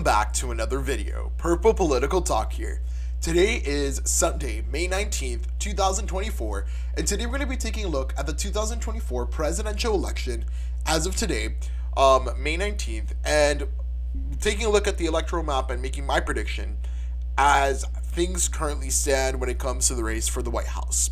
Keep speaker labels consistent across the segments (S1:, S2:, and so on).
S1: Back to another video. Purple Political Talk here. Today is Sunday, May 19th, 2024, and today we're going to be taking a look at the 2024 presidential election as of today, May 19th, and taking a look at the electoral map and making my prediction as things currently stand when it comes to the race for the White House.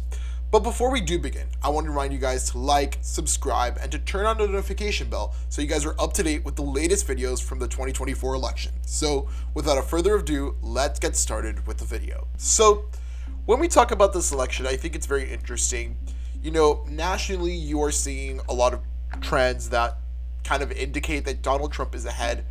S1: But before we do begin, I want to remind you guys to like, subscribe, and to turn on the notification bell so you guys are up to date with the latest videos from the 2024 election. So without a further ado, let's get started with the video. So when we talk about this election, I think it's very interesting. You know, nationally, you are seeing a lot of trends that kind of indicate that Donald Trump is ahead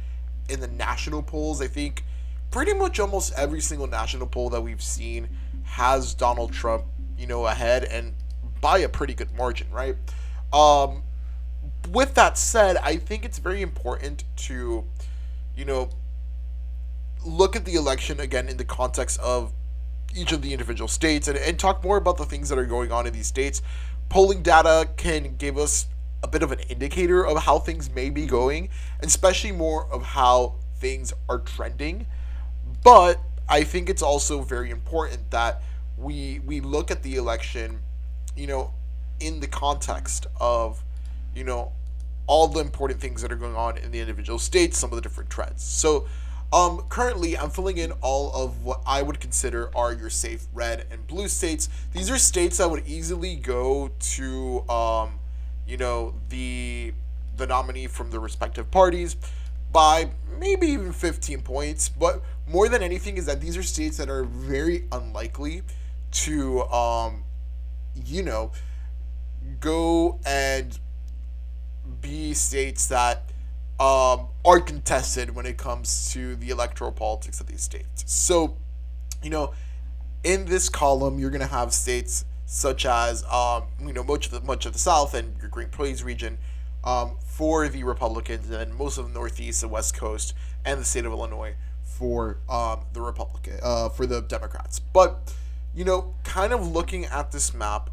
S1: in the national polls. I think pretty much almost every single national poll that we've seen has Donald Trump, ahead, and by a pretty good margin, right? With that said, I think it's very important to, look at the election again in the context of each of the individual states and talk more about the things that are going on in these states. Polling data can give us a bit of an indicator of how things may be going, and especially more of how things are trending. But I think it's also very important that we look at the election, in the context of, all the important things that are going on in the individual states, some of the different trends. So, currently I'm filling in all of what I would consider are your safe red and blue states. These are states that would easily go to, the nominee from the respective parties by maybe even 15 points. But more than anything is that these are states that are very unlikely to, go and be states that are contested when it comes to the electoral politics of these states. So, in this column, you're going to have states such as, much of the South and your Great Plains region for the Republicans, and most of the Northeast and West Coast and the state of Illinois for for the Democrats. But kind of looking at this map,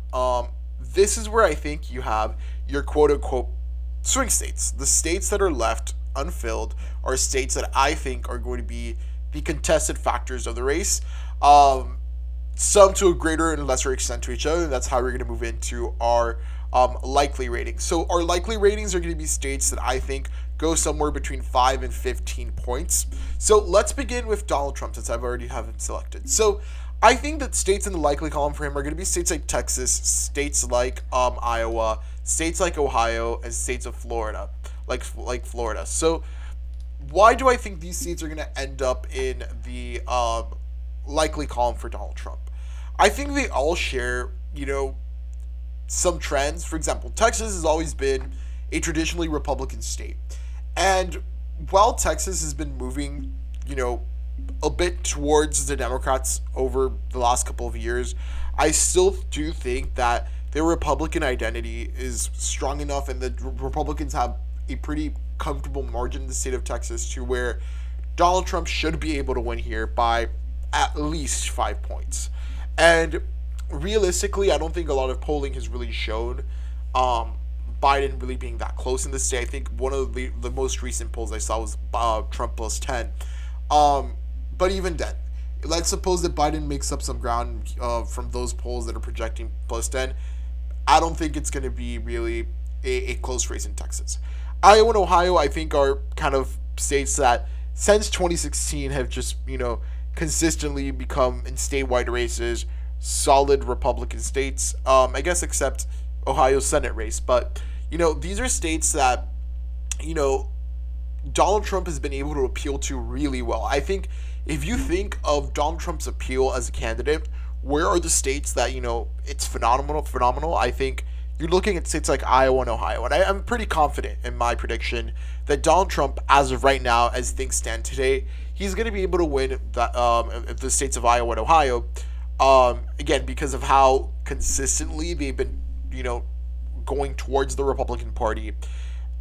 S1: this is where I think you have your quote-unquote swing states. The states that are left unfilled are states that I think are going to be the contested factors of the race. Some to a greater and lesser extent to each other. That's how we're going to move into our likely ratings. So our likely ratings are going to be states that I think go somewhere between 5 and 15 points. So let's begin with Donald Trump, since I've already have him selected. So I think that states in the likely column for him are going to be states like Texas, states like Iowa, states like Ohio, and states of Florida, like Florida. So why do I think these states are going to end up in the likely column for Donald Trump? I think they all share, some trends. For example, Texas has always been a traditionally Republican state. And while Texas has been moving, a bit towards the Democrats over the last couple of years, I still do think that their Republican identity is strong enough, and the Republicans have a pretty comfortable margin in the state of Texas to where Donald Trump should be able to win here by at least 5 points. And realistically, I don't think a lot of polling has really shown Biden really being that close in this state. I think one of the most recent polls I saw was Trump plus 10. But even then, let's suppose that Biden makes up some ground from those polls that are projecting plus 10. I don't think it's going to be really a close race in Texas. Iowa and Ohio, I think, are kind of states that since 2016 have just, consistently become in statewide races solid Republican states, I guess except Ohio's Senate race. But, these are states that, Donald Trump has been able to appeal to really well. I think if you think of Donald Trump's appeal as a candidate, where are the states that, it's phenomenal? I think you're looking at states like Iowa and Ohio. And I'm pretty confident in my prediction that Donald Trump, as of right now, as things stand today, he's going to be able to win the states of Iowa and Ohio, again, because of how consistently they've been, going towards the Republican Party.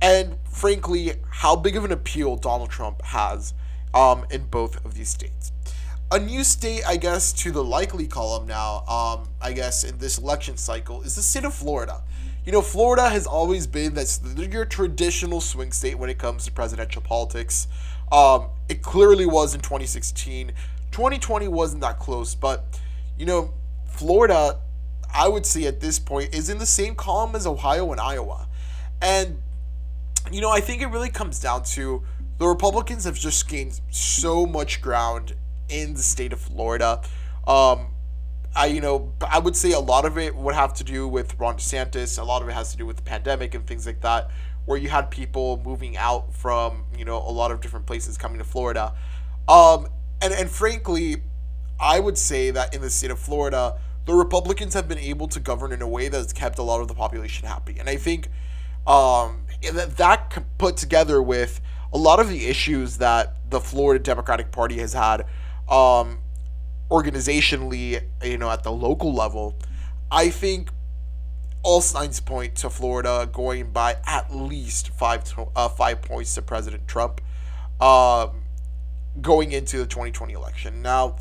S1: And frankly, how big of an appeal Donald Trump has in both of these states. A new state, I guess, to the likely column now, I guess, in this election cycle is the state of Florida. You know, Florida has always been your traditional swing state when it comes to presidential politics. It clearly was in 2016. 2020 wasn't that close, but, Florida, I would say at this point, is in the same column as Ohio and Iowa. And, I think it really comes down to the Republicans have just gained so much ground in the state of Florida. I would say a lot of it would have to do with Ron DeSantis. A lot of it has to do with the pandemic and things like that, where you had people moving out from, a lot of different places coming to Florida. And frankly, I would say that in the state of Florida, the Republicans have been able to govern in a way that has kept a lot of the population happy. And I think that put together with a lot of the issues that the Florida Democratic Party has had organizationally, at the local level, I think all signs point to Florida going by at least 5 points to President Trump going into the 2020 election. Now,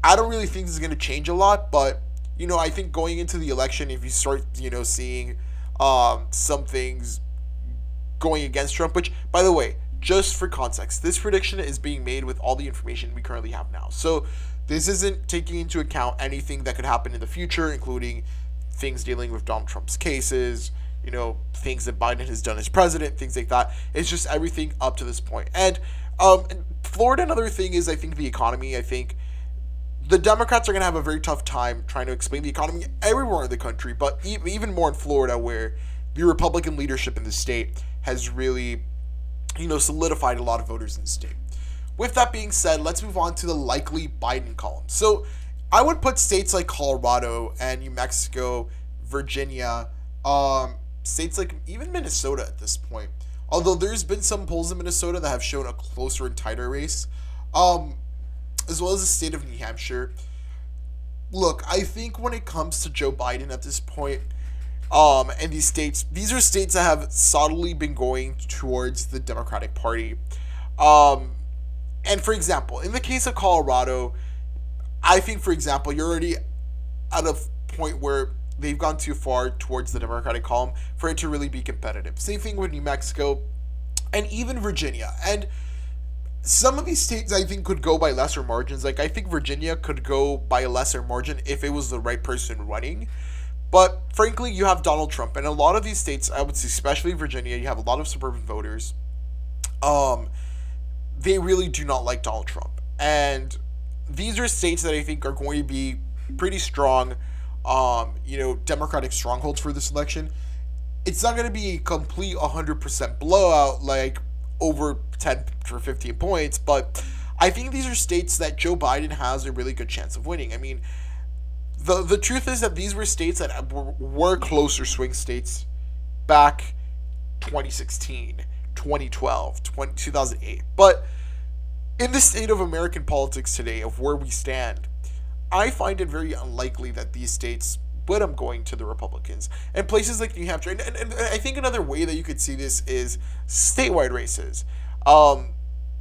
S1: I don't really think this is going to change a lot, but, I think going into the election, if you start, seeing some things going against Trump, which, by the way, just for context, this prediction is being made with all the information we currently have now. So this isn't taking into account anything that could happen in the future, including things dealing with Donald Trump's cases, things that Biden has done as president, things like that. It's just everything up to this point. And Florida, another thing is, I think, the economy. I think the Democrats are going to have a very tough time trying to explain the economy everywhere in the country, but even more in Florida, where the Republican leadership in the state has really, solidified a lot of voters in the state. With that being said, let's move on to the likely Biden column. So I would put states like Colorado and New Mexico, Virginia, states like even Minnesota at this point. Although there's been some polls in Minnesota that have shown a closer and tighter race, as well as the state of New Hampshire. Look, I think when it comes to Joe Biden at this point, and these states, these are states that have subtly been going towards the Democratic Party. And for example, in the case of Colorado, I think, for example, you're already at a point where they've gone too far towards the Democratic column for it to really be competitive. Same thing with New Mexico and even Virginia. And some of these states, I think, could go by lesser margins. Like, I think Virginia could go by a lesser margin if it was the right person running. But frankly, you have Donald Trump. And a lot of these states, I would say, especially Virginia, you have a lot of suburban voters. They really do not like Donald Trump. And these are states that I think are going to be pretty strong, Democratic strongholds for this election. It's not going to be a complete 100% blowout, like over 10 or 15 points, but I think these are states that Joe Biden has a really good chance of winning. I mean, the truth is that these were states that were closer swing states back 2016, 2012, 2008. But in the state of American politics today, of where we stand, I find it very unlikely that these states would end up going to the Republicans. And places like New Hampshire, and I think another way that you could see this is statewide races.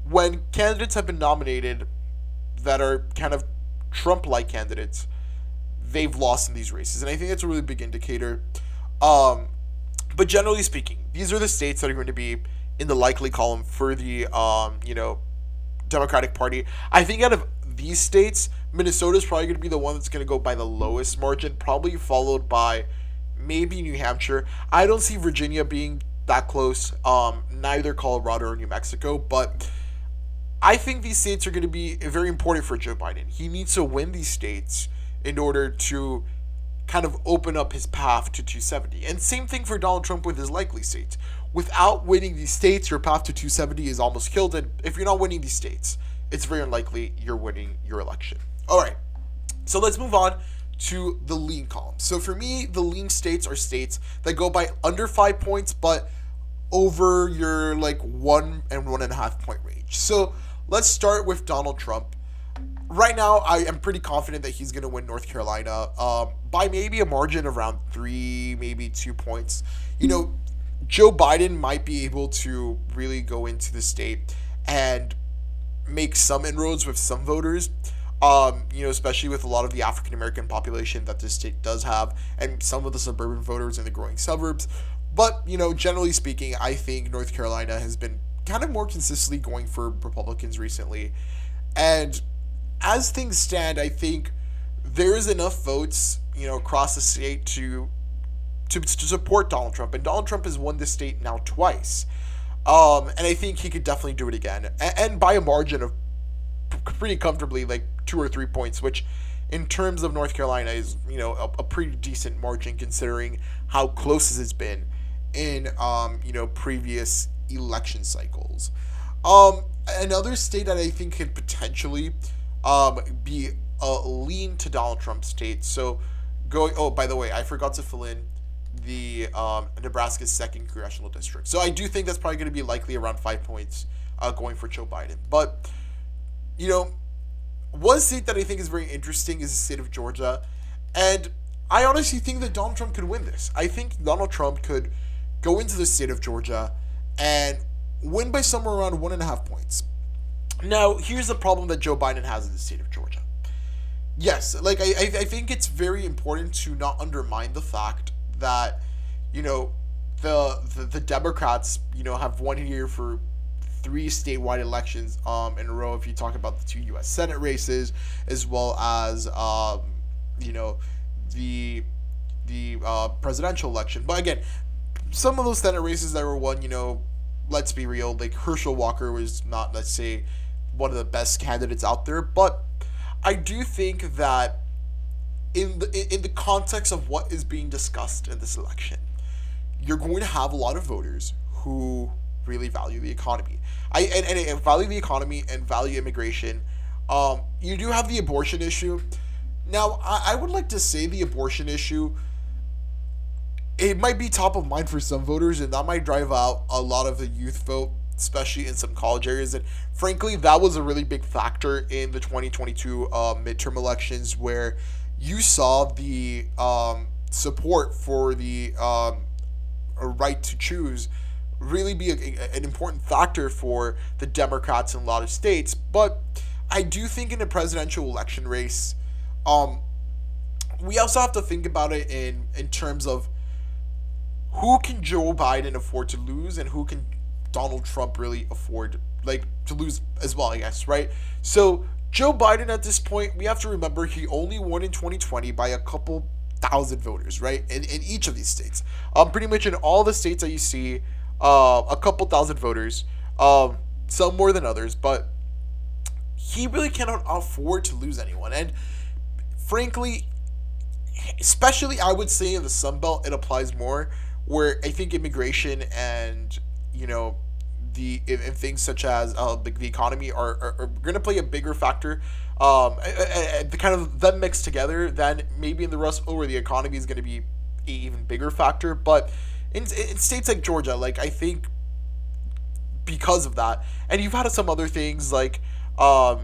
S1: When candidates have been nominated that are kind of Trump-like candidates, they've lost in these races. And I think that's a really big indicator. But generally speaking, these are the states that are going to be in the likely column for the, Democratic Party. I think out of these states, Minnesota's probably going to be the one that's going to go by the lowest margin, probably followed by maybe New Hampshire. I don't see Virginia being that close, neither Colorado or New Mexico, but I think these states are going to be very important for Joe Biden. He needs to win these states in order to kind of open up his path to 270. And same thing for Donald Trump with his likely states. Without winning these states, your path to 270 is almost killed. And if you're not winning these states, it's very unlikely you're winning your election. All right, so let's move on to the lean column. So for me, the lean states are states that go by under 5 points, but over your like 1 and 1.5 point range. So let's start with Donald Trump. Right now, I am pretty confident that he's going to win North Carolina by maybe a margin around 3, maybe 2 points. Joe Biden might be able to really go into the state and make some inroads with some voters, especially with a lot of the African-American population that this state does have, and some of the suburban voters in the growing suburbs. But, generally speaking, I think North Carolina has been kind of more consistently going for Republicans recently. And as things stand, I think there is enough votes, across the state to support Donald Trump. And Donald Trump has won the state now twice. And I think he could definitely do it again. And by a margin of pretty comfortably, like 2 or 3 points, which in terms of North Carolina is, a pretty decent margin considering how close this has been in, previous election cycles. Another state that I think could potentially be a lean to Donald Trump state. So by the way, I forgot to fill in the Nebraska's second congressional district. So I do think that's probably going to be likely around 5 points going for Joe Biden. But, one state that I think is very interesting is the state of Georgia. And I honestly think that Donald Trump could win this. I think Donald Trump could go into the state of Georgia and win by somewhere around 1.5 points. Now, here's the problem that Joe Biden has in the state of Georgia. Yes, like I think it's very important to not undermine the fact that, the Democrats, have won here for 3 statewide elections in a row. If you talk about the 2 U.S. Senate races, as well as the presidential election. But again, some of those Senate races that were won, let's be real, like Herschel Walker was not, let's say, one of the best candidates out there. But I do think that in the context of what is being discussed in this election, you're going to have a lot of voters who really value the economy. And value the economy and value immigration. You do have the abortion issue. Now, I would like to say the abortion issue, it might be top of mind for some voters, and that might drive out a lot of the youth vote, especially in some college areas. And frankly, that was a really big factor in the 2022 midterm elections, where you saw the support for the right to choose really be an important factor for the Democrats in a lot of states. But I do think in a presidential election race, we also have to think about it in terms of who can Joe Biden afford to lose and who can Donald Trump really afford to lose as well, I guess, right? So Joe Biden at this point, we have to remember he only won in 2020 by a couple thousand voters, right? In each of these states. Pretty much in all the states that you see, a couple thousand voters, some more than others, but he really cannot afford to lose anyone. And frankly, especially I would say in the Sun Belt, it applies more, where I think immigration and, and things such as the economy are going to play a bigger factor. The kind of them mixed together than maybe in the Rust Bowl, where the economy is going to be an even bigger factor. But in states like Georgia, I think because of that, and you've had some other things like that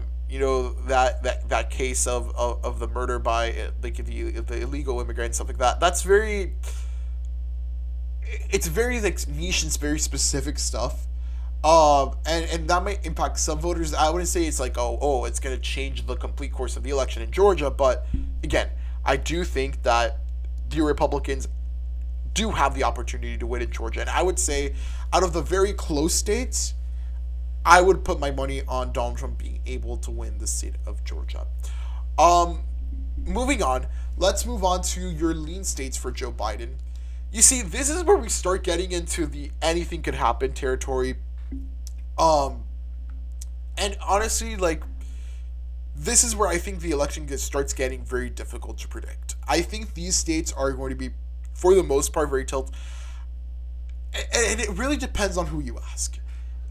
S1: case of the murder by the illegal immigrant and stuff like that. That's very, it's very niche and very specific stuff. And that might impact some voters. I wouldn't say it's it's going to change the complete course of the election in Georgia. But again, I do think that the Republicans do have the opportunity to win in Georgia. And I would say out of the very close states, I would put my money on Donald Trump being able to win the state of Georgia. Moving on, let's move on to your lean states for Joe Biden. You see, this is where we start getting into the anything could happen territory. And honestly, this is where I think the election starts getting very difficult to predict. I think these states are going to be, for the most part, very tilted. And it really depends on who you ask.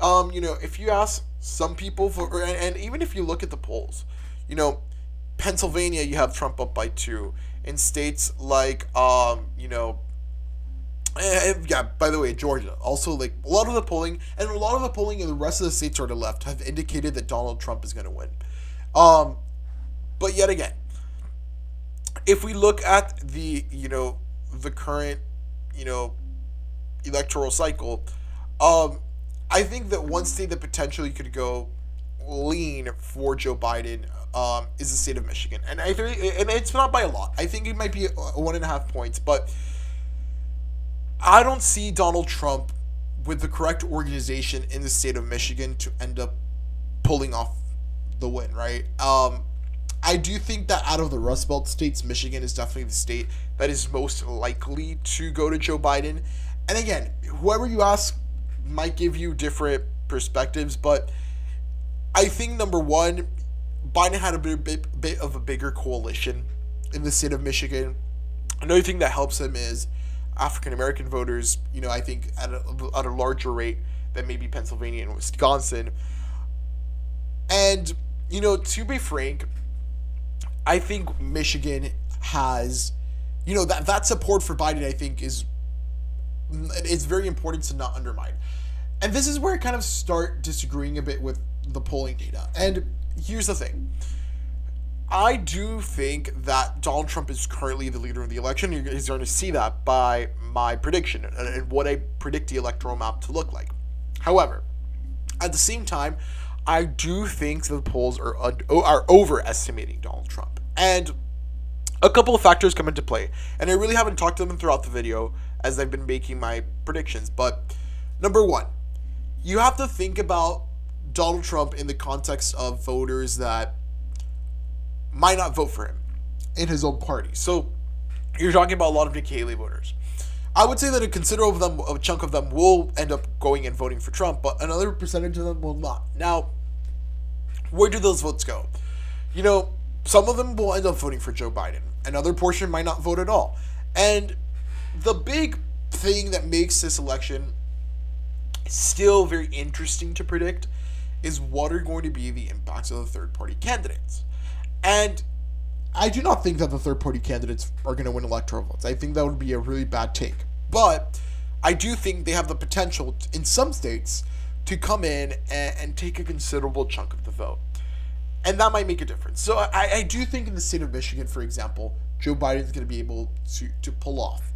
S1: If you ask some people, and even if you look at the polls, Pennsylvania, you have Trump up by 2. In states like, by the way, Georgia, also, a lot of the polling in the rest of the states on the left have indicated that Donald Trump is going to win. But yet again, if we look at the current, electoral cycle, I think that one state that potentially could go lean for Joe Biden is the state of Michigan. And it's not by a lot. I think it might be 1.5 points, but I don't see Donald Trump with the correct organization in the state of Michigan to end up pulling off the win, right? I do think that out of the Rust Belt states, Michigan is definitely the state that is most likely to go to Joe Biden. And again, whoever you ask might give you different perspectives, but I think number one, Biden had a bit of a bigger coalition in the state of Michigan. Another thing that helps him is African American voters, I think at a larger rate than maybe Pennsylvania and Wisconsin. And, to be frank, I think Michigan has, that support for Biden, I think, it's very important to not undermine. And this is where I kind of start disagreeing a bit with the polling data. And here's the thing. I do think that Donald Trump is currently the leader of the election. You're going to see that by my prediction and what I predict the electoral map to look like. However, at the same time, I do think that the polls are overestimating Donald Trump. And a couple of factors come into play. And I really haven't talked to them throughout the video as I've been making my predictions. But number one, you have to think about Donald Trump in the context of voters that might not vote for him in his own party. So you're talking about a lot of Nikki Haley voters. I would say that a chunk of them will end up going and voting for Trump, but another percentage of them will not. Now, where do those votes go? Some of them will end up voting for Joe Biden. Another portion might not vote at all. And the big thing that makes this election still very interesting to predict is what are going to be the impacts of the third-party candidates. And I do not think that the third-party candidates are going to win electoral votes. I think that would be a really bad take. But I do think they have the potential, in some states, to come in and take a considerable chunk of the vote. And that might make a difference. So I do think in the state of Michigan, for example, Joe Biden is going to be able to pull off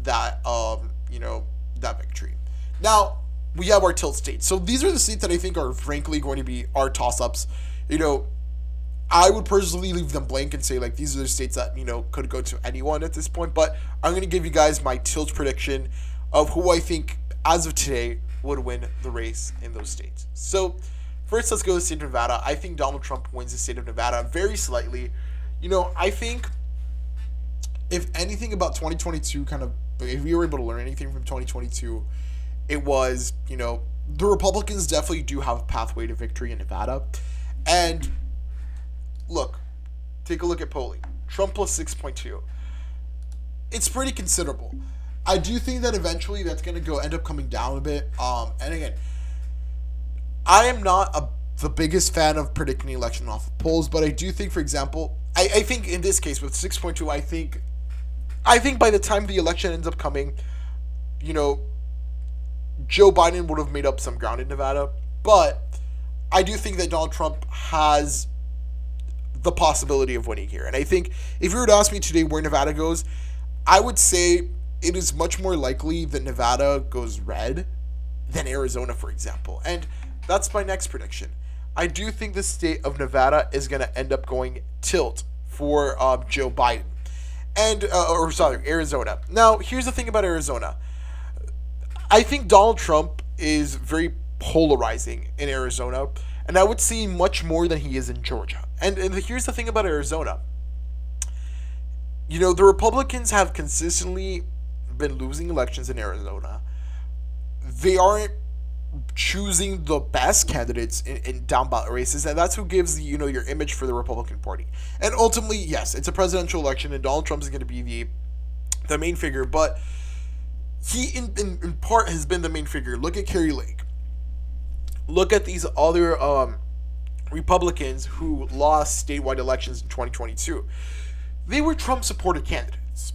S1: that, that victory. Now, we have our tilt states. So these are the states that I think are frankly going to be our toss-ups. I would personally leave them blank and say, these are the states that, could go to anyone at this point. But I'm going to give you guys my tilt prediction of who I think, as of today, would win the race in those states. So, first, let's go to the state of Nevada. I think Donald Trump wins the state of Nevada very slightly. I think, if anything about 2022 if we were able to learn anything from 2022, it was, the Republicans definitely do have a pathway to victory in Nevada. And look, take a look at polling. Trump plus 6.2. It's pretty considerable. I do think that eventually that's going to end up coming down a bit. And again, I am not the biggest fan of predicting the election off of polls, but I do think, for example, I think in this case with 6.2, I think by the time the election ends up coming, Joe Biden would have made up some ground in Nevada. But I do think that Donald Trump has the possibility of winning here. And I think if you were to ask me today where Nevada goes, I would say it is much more likely that Nevada goes red than Arizona, for example. And that's my next prediction. I do think the state of Nevada is going to end up going tilt for Joe Biden. Arizona. Now, here's the thing about Arizona. I think Donald Trump is very polarizing in Arizona, and I would see much more than he is in Georgia. And here's the thing about Arizona. The Republicans have consistently been losing elections in Arizona. They aren't choosing the best candidates in down ballot races, and that's who gives your image for the Republican Party. And ultimately, yes, it's a presidential election, and Donald Trump is going to be the main figure, but he in part has been the main figure. Look at Kerry Lake. Look at these other Republicans who lost statewide elections in 2022. They were Trump-supported candidates.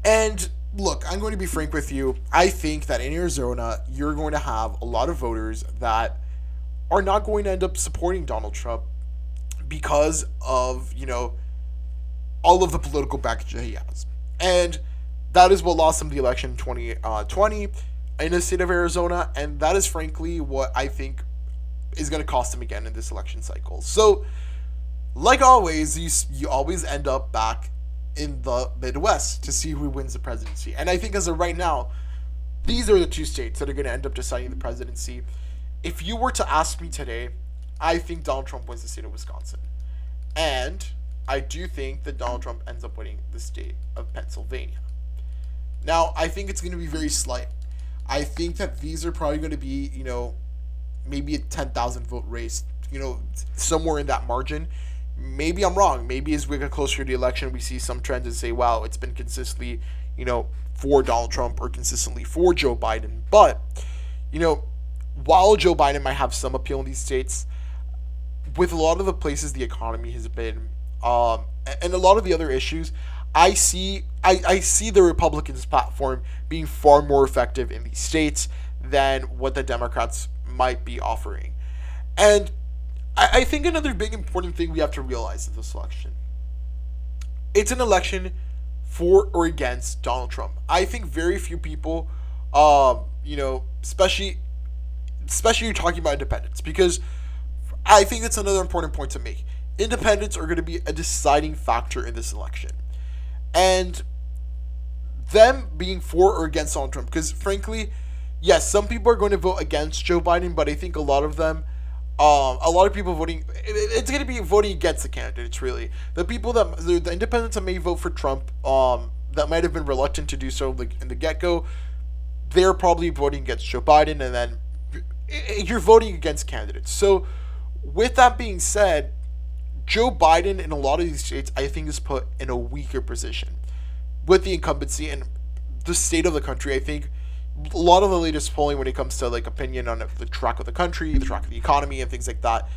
S1: And look, I'm going to be frank with you. I think that in Arizona, you're going to have a lot of voters that are not going to end up supporting Donald Trump because of, all of the political baggage that he has. And that is what lost him the election in 2020 in the state of Arizona. And that is frankly what I think is going to cost him again in this election cycle. So, like always, you always end up back in the Midwest to see who wins the presidency. And I think as of right now, these are the two states that are going to end up deciding the presidency. If you were to ask me today, I think Donald Trump wins the state of Wisconsin. And I do think that Donald Trump ends up winning the state of Pennsylvania. Now, I think it's going to be very slight. I think that these are probably going to be, maybe a 10,000 vote race, somewhere in that margin. Maybe I'm wrong. Maybe as we get closer to the election, we see some trends and say, wow, it's been consistently, for Donald Trump or consistently for Joe Biden. But, while Joe Biden might have some appeal in these states, with a lot of the places the economy has been, and a lot of the other issues, I see the Republicans' platform being far more effective in these states than what the Democrats might be offering. And I think another big important thing we have to realize in this election, it's an election for or against Donald Trump. I think very few people, especially you're talking about independents, because I think that's another important point to make. Independents are going to be a deciding factor in this election. And them being for or against Donald Trump, because frankly, yes, some people are going to vote against Joe Biden, but I think a lot of them, a lot of people voting, it's going to be voting against the candidates, really. The people the independents that may vote for Trump, that might have been reluctant to do so in the get-go, they're probably voting against Joe Biden, and then you're voting against candidates. So with that being said, Joe Biden in a lot of these states, I think, is put in a weaker position with the incumbency and the state of the country. I think a lot of the latest polling when it comes to opinion on the track of the country, the track of the economy, and things like that,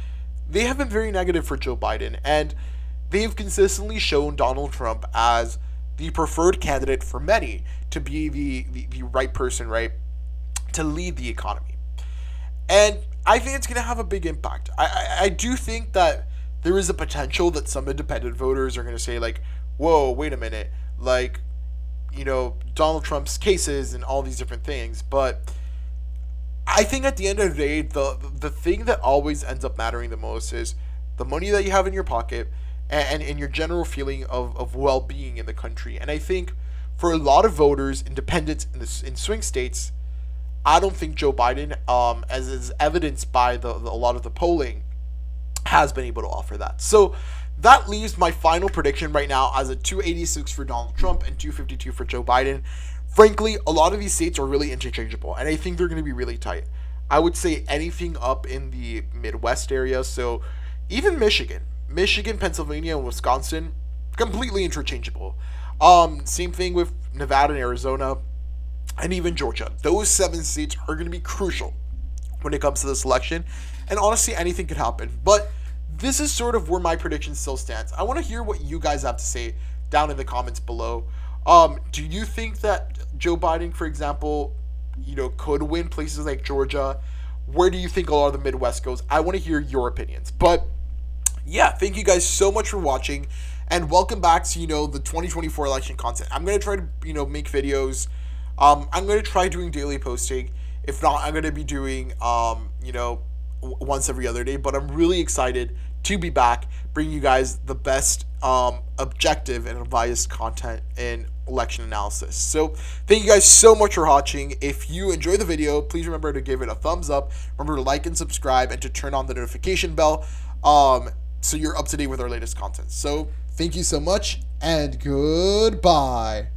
S1: they have been very negative for Joe Biden, and they've consistently shown Donald Trump as the preferred candidate for many to be the right person, right, to lead the economy. And I think it's going to have a big impact. I do think that there is a potential that some independent voters are going to say, whoa, wait a minute, Donald Trump's cases and all these different things. But I think at the end of the day, the thing that always ends up mattering the most is the money that you have in your pocket and your general feeling of well-being in the country. And I think for a lot of voters, independents in swing states, I don't think Joe Biden, as is evidenced by a lot of the polling, has been able to offer that. So that leaves my final prediction right now as a 286 for Donald Trump and 252 for Joe Biden. Frankly, a lot of these states are really interchangeable, and I think they're going to be really tight. I would say anything up in the Midwest area, so even Michigan, Pennsylvania, and Wisconsin, completely interchangeable. Same thing with Nevada and Arizona, and even Georgia. Those 7 states are going to be crucial when it comes to this election, and honestly, anything could happen. But this is sort of where my prediction still stands. I want to hear what you guys have to say down in the comments below. Do you think that Joe Biden, for example, could win places like Georgia? Where do you think a lot of the Midwest goes? I want to hear your opinions. But yeah, thank you guys so much for watching, and welcome back to, the 2024 election content. I'm going to try to, make videos. I'm going to try doing daily posting. If not, I'm going to be doing, once every other day. But I'm really excited to be back, bringing you guys the best objective and unbiased content in election analysis. So thank you guys so much for watching. If you enjoyed the video, please remember to give it a thumbs up. Remember to like and subscribe, and to turn on the notification bell so you're up to date with our latest content. So thank you so much, and goodbye.